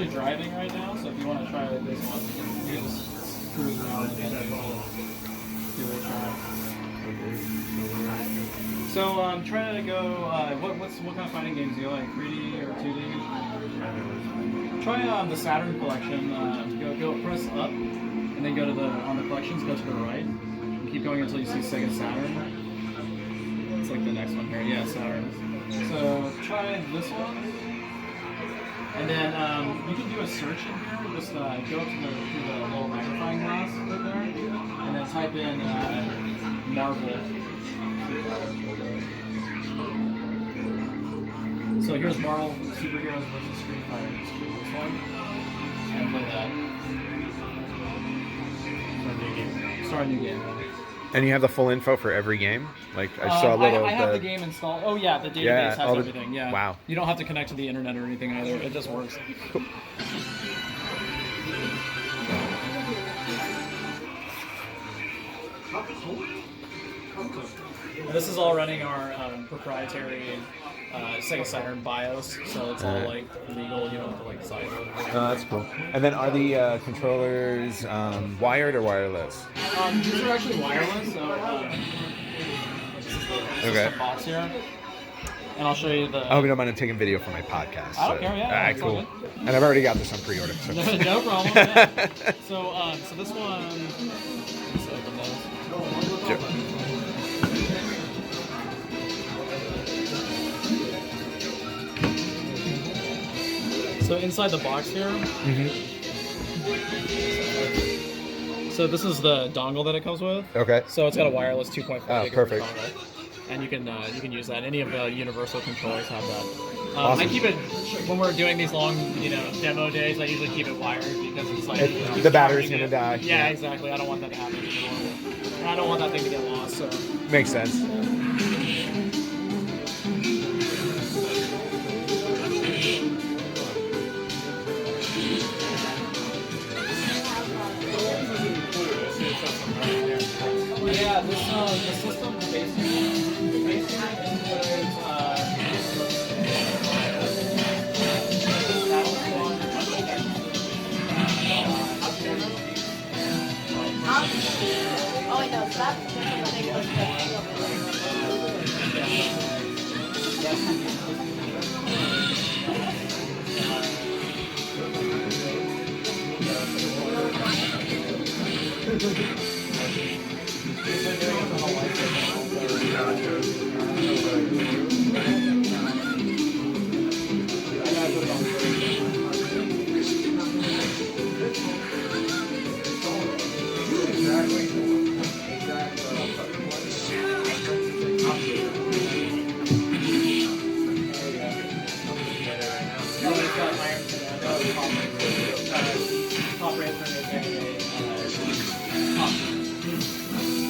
actually driving right now, so if you want to try this one, you can just cruise around and do a try. So try to go. What kind of fighting games do you like? 3D or 2D? Try the Saturn collection. Go press up, and then go to on the collections. Go to the right. And keep going until you see Sega Saturn. It's like the next one here. Yeah, Saturn. So try this one, and then you can do a search in here. Just go up to the little magnifying glass right there, and then type in Marvel. So here's Marvel Superheroes vs. Street Fighter. Just do this one, and play that. Start a new game. And you have the full info for every game? Like, I saw a little... I have the game installed. Oh, yeah, the database has everything, yeah. Wow. You don't have to connect to the internet or anything either. It just works. Cool. This is all running our proprietary Sega Saturn BIOS, so it's all like legal. You don't have to like sign it. Oh, that's cool. And then are the controllers wired or wireless? These are actually wireless. So this is the box here, and I'll show you the. I hope you don't mind taking video for my podcast. I don't care. Yeah. All right, cool. And I've already got this on pre-order. So. No problem. Yeah. So this one. Let's open those. Sure. So inside the box here, so this is the dongle that it comes with. Okay. So it's got a wireless 2.4 gigahertz perfect. dongle, and you can use that. Any of the universal controllers have that. Awesome. I keep it when we're doing these long, demo days. I usually keep it wired because it's like the battery's gonna die. Yeah, exactly. I don't want that to happen anymore. And I don't want that thing to get lost. So makes sense. Yeah, the system basically includes Oh, I know. That's different than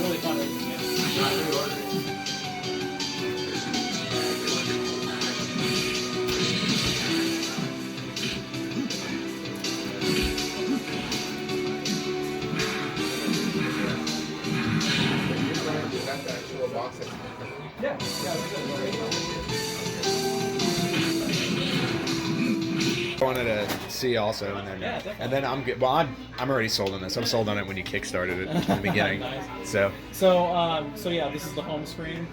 Really fun. Yeah. I wanted to see also, and then I'm good. Well, I'm already sold on this. I'm sold on it when you kickstarted it in the beginning. Nice. So yeah, this is the home screen.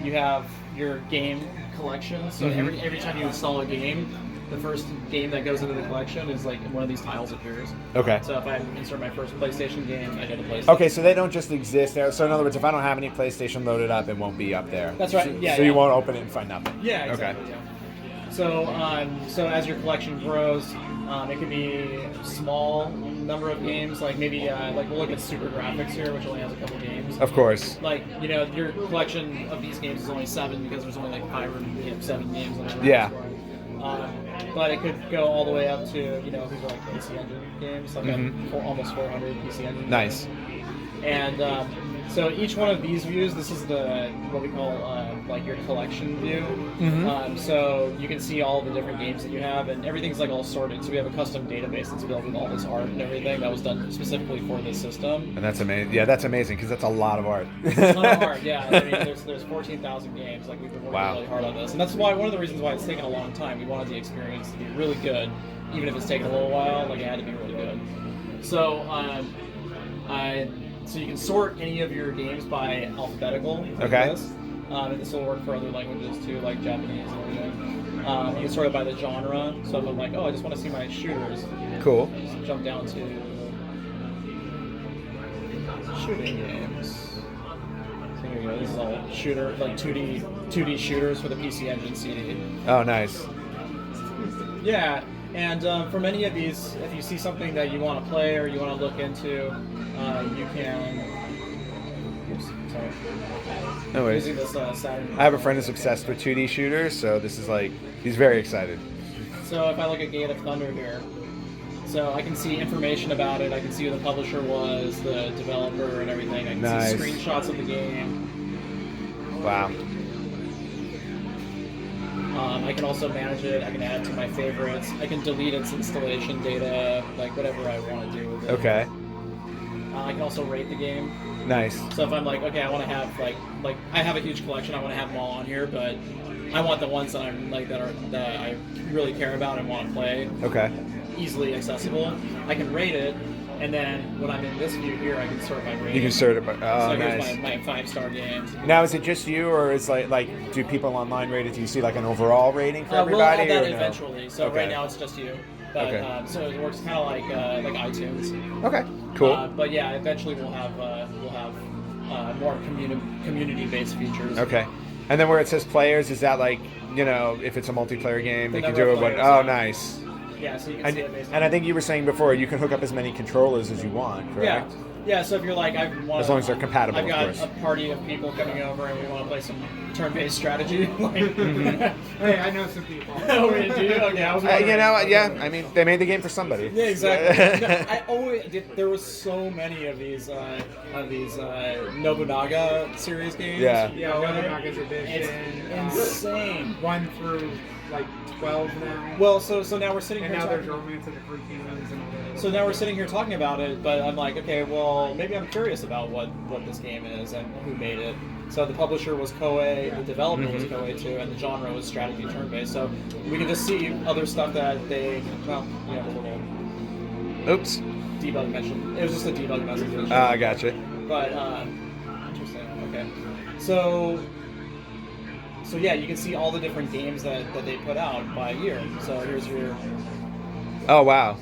You have your game collection. So every time you install a game, the first game that goes into the collection is like one of these tiles appears. Okay. So if I insert my first PlayStation game, I get a PlayStation. Okay, so they don't just exist there. So in other words, if I don't have any PlayStation loaded up, it won't be up there. That's right. So you won't open it and find nothing. Yeah. Exactly. Okay. Yeah. So as your collection grows, it could be a small number of games. Like maybe like we'll look at Super Graphics here, which only has a couple games. Of course. Like your collection of these games is only 7 because there's only like 5 or 7 games. Yeah. But it could go all the way up to these are like PC Engine games, like almost 400 PC Engine. Nice. Games. And So each one of these views, this is what we call like your collection view. So you can see all the different games that you have, and everything's like all sorted. So we have a custom database that's built with all this art and everything that was done specifically for this system. And that's amazing. Yeah, that's amazing because that's a lot of art. It's a ton of art. Yeah, I mean, there's 14,000 games. Like we've been working really hard on this, and that's why one of the reasons why it's taken a long time. We wanted the experience to be really good, even if it's taken a little while. Like it had to be really good. So so you can sort any of your games by alphabetical. Like this. And this will work for other languages too, like Japanese and everything. You can sort it by the genre. So if I'm like, oh, I just want to see my shooters. Cool. Just jump down to shooting games. So here you go. This is all shooter, like 2D shooters for the PC Engine CD. Oh, nice. Yeah. And for many of these, if you see something that you want to play or you want to look into, you can. Oops, sorry. No worries. Using this Saturn. I have a friend who's obsessed with 2D shooters, so this is like he's very excited. So if I look at Gate of Thunder here, so I can see information about it. I can see who the publisher was, the developer, and everything. I can see screenshots of the game. Wow. I can also manage it. I can add it to my favorites. I can delete its installation data, like whatever I want to do with it. Okay. I can also rate the game. Nice. So if I'm like, okay, I want to have like I have a huge collection. I want to have them all on here, but I want the ones that I'm like that I really care about and want to play. Okay. Easily accessible. I can rate it, and then when I'm in this view here, I can sort my rating. You can sort it by. Oh, so nice. here's my 5-star games. Now, is it just you, or is like do people online rate it? Do you see like an overall rating for We'll everybody? add that or no? eventually. So right now it's just you. But, so it works kind of like iTunes. Okay, cool. But yeah, eventually we'll have more community-based features. Okay, and then where it says players, is that like if it's a multiplayer game, The they can number do of it? players, Oh, yeah. nice. Yeah, so you can see it based on. And I think you were saying before you can hook up as many controllers as you want, correct? Yeah. Yeah, so if you're like, as long as they're compatible, I've got of course. a party of people coming over and we want to play some turn-based strategy. Hey, I know some people. Oh, we do? Okay, I was wondering. Yeah. I mean, they made the game for somebody. Yeah, exactly. No, I always there was so many of these Nobunaga series games. Yeah. Yeah, Nobunaga's edition. It's insane. 1 through like 12 now. Well, so now we're sitting And here now there's talking. Romance of the Three Kingdoms and all that. So now we're sitting here talking about it, but I'm like, okay, well, maybe I'm curious about what this game is and who made it. So the publisher was Koei, the developer was Koei too, and the genre was strategy turn-based. So we can just see other stuff that they, well, we have a little Oops. debug mention. It was just a debug message. I gotcha. But interesting. Okay. So yeah, you can see all the different games that they put out by year. So here's your. Oh wow.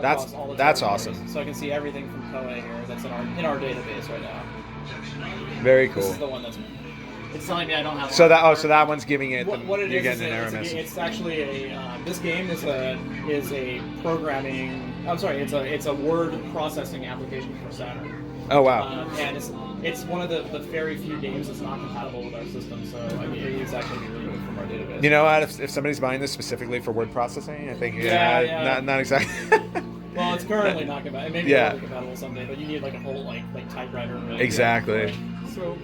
across all the That's different awesome. years. So I can see everything from Koei here that's in our database right now. Very This cool. is the one that's. It's telling me I don't have. So that one's giving it. What it you're is getting an error it's message. it's actually this game is a programming. I'm sorry, it's a word processing application for Saturn. Oh wow. And it's one of the very few games that's not compatible with our system. So I mean, it is actually removed from our database. You know what? If somebody's buying this specifically for word processing, I think not exactly. Well, it's currently not compatible. It may be Yeah. compatible someday, but you need like a whole like typewriter. And Exactly. So,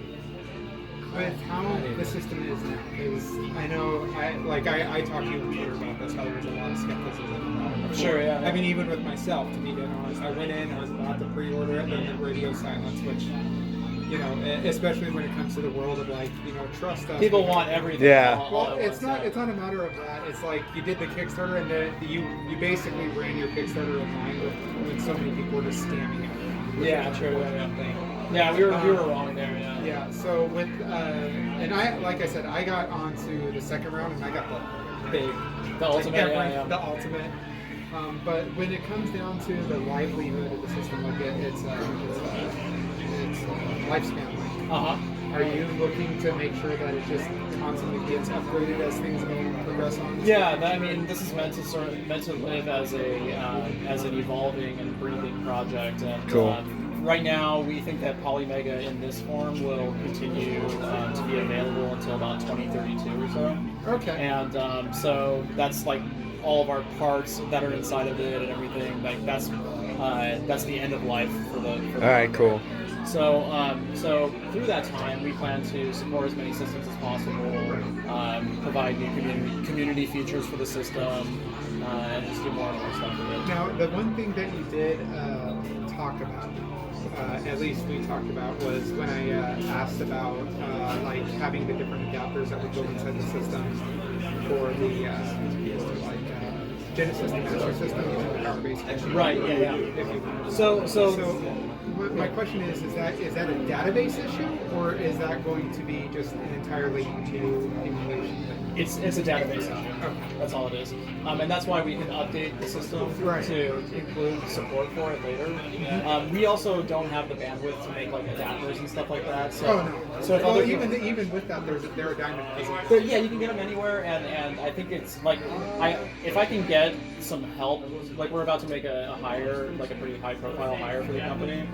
with how the system is now, because I know, I talked to you before about this, how there was a lot of skepticism about it before. Sure, yeah. I mean, even with myself, to be dead honest, I went in, I was about to pre-order it, then the radio silence, which, especially when it comes to the world of trust us. People want everything. Yeah. all Well, at it's once, not a matter of that. It's like you did the Kickstarter, and then you basically ran your Kickstarter in line with so many people were just scamming everyone. Yeah, true. Yeah, we were wrong there. Yeah. Yeah. So with and like I said, I got onto the second round, and I got the big, The ultimate. Yeah. the ultimate. But when it comes down to the livelihood of the system, like it's lifespan. Uh huh. Are you looking to make sure that it just constantly gets upgraded as things progress on? Yeah, I mean, this is meant to live as an evolving and breathing project. And, Cool. Right now, we think that Polymega in this form will continue to be available until about 2032 or so. Okay. And so that's like all of our parts that are inside of it and everything. Like that's the end of life for the. All right. Cool. So through that time, we plan to support as many systems as possible, provide new community features for the system, and just do more and more stuff with it. Now, the one thing that you did talk about, at least we talked about, was when I asked about like having the different adapters that would go inside the system for the Genesis, the Master System, and the power-based. Right. Yeah. So my question is that a database issue, or is that going to be just an entirely new emulation thing? It's a database issue. Okay. That's all it is. And that's why we can update the system to include support for it later. We also don't have the bandwidth to make like adapters and stuff like that. So, so if other people, even with that, there are diamond pieces. yeah, you can get them anywhere, and I think it's like if I can get some help, like we're about to make a hire, like a pretty high profile hire for the company,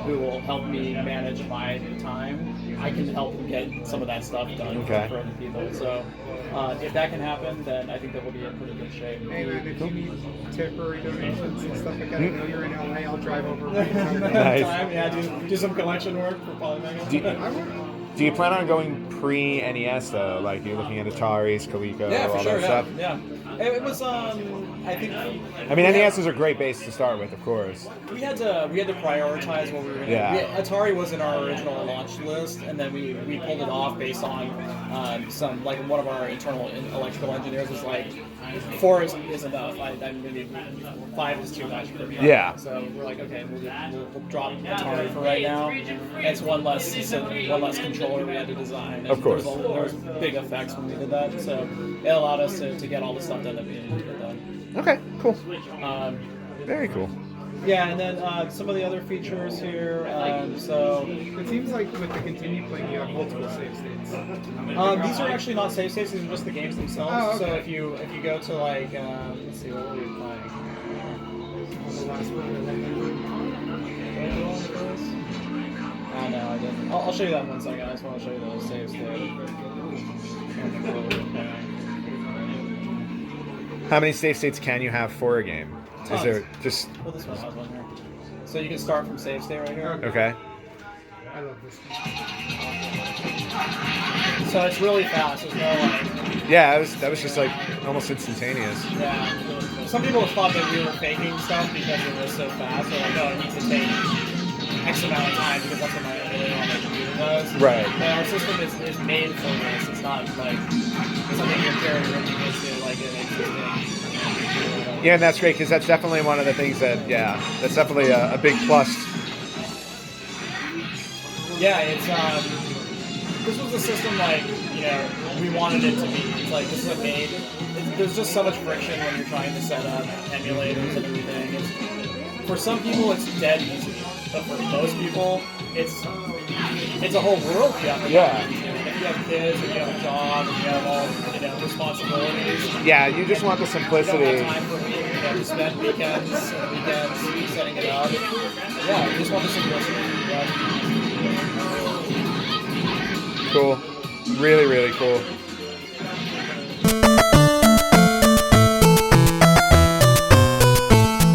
who will help me manage my time. I can help get some of that stuff done for other people. So if that can happen, then I think that we'll be in pretty good shape. Hey man, if you need temporary donations and stuff like that, I know you're in LA, I'll drive over. Nice. Yeah, do some collection work for Polymega. Do you plan on going pre-NES though? Like you're looking at Ataris, Coleco, Yeah, for all sure. that stuff? Yeah. It was I think. I mean, NESs are a great base to start with, of course. We had to prioritize what we were going to. Yeah. Atari was in our original launch list, and then we pulled it off based on some, like, one of our internal electrical engineers was like, 4 is enough. Maybe 5 is too much for me. Yeah. So we're like, okay, we'll drop Atari for right now. And it's one less controller we had to design. Of course. There was big effects when we did that, so it allowed us to get all the stuff done that we needed to get done. Okay, cool. Very cool. Yeah, and then some of the other features here. So it seems like with the continue playing, you have multiple save states. these are actually not save states; these are just the games themselves. Oh, okay. So if you go to like, let's see, what were we playing? The last one. Oh no, I didn't. I'll show you that in 1 second. I just want to show you the save state. How many save states can you have for a game? Tons. Is there just... Well, this one has one here. So you can start from save state right here. Okay. I love this. So it's really fast. There's no like. Yeah, that was just like almost instantaneous. Yeah. Some people thought that we were faking stuff because it was so fast. They're like, oh, it needs to take X amount of time because that's what my emulator on my computer does. Right. But our system is made for this. It's not like something you're carrying into like an existing. Yeah, and that's great because that's definitely one of the things that, that's definitely a big plus. Yeah, it's this was a system like, we wanted it to be. It's like, this is a made. There's just so much friction when you're trying to set up emulators and everything. For some people, it's dead easy, but for most people, it's a whole world you have to manage. If you have kids, if you have a job, if you have all responsibilities. Yeah, you just want the simplicity. You don't have time for to spend weekends setting it up. Yeah, you just want the simplicity. Cool. Really, really cool.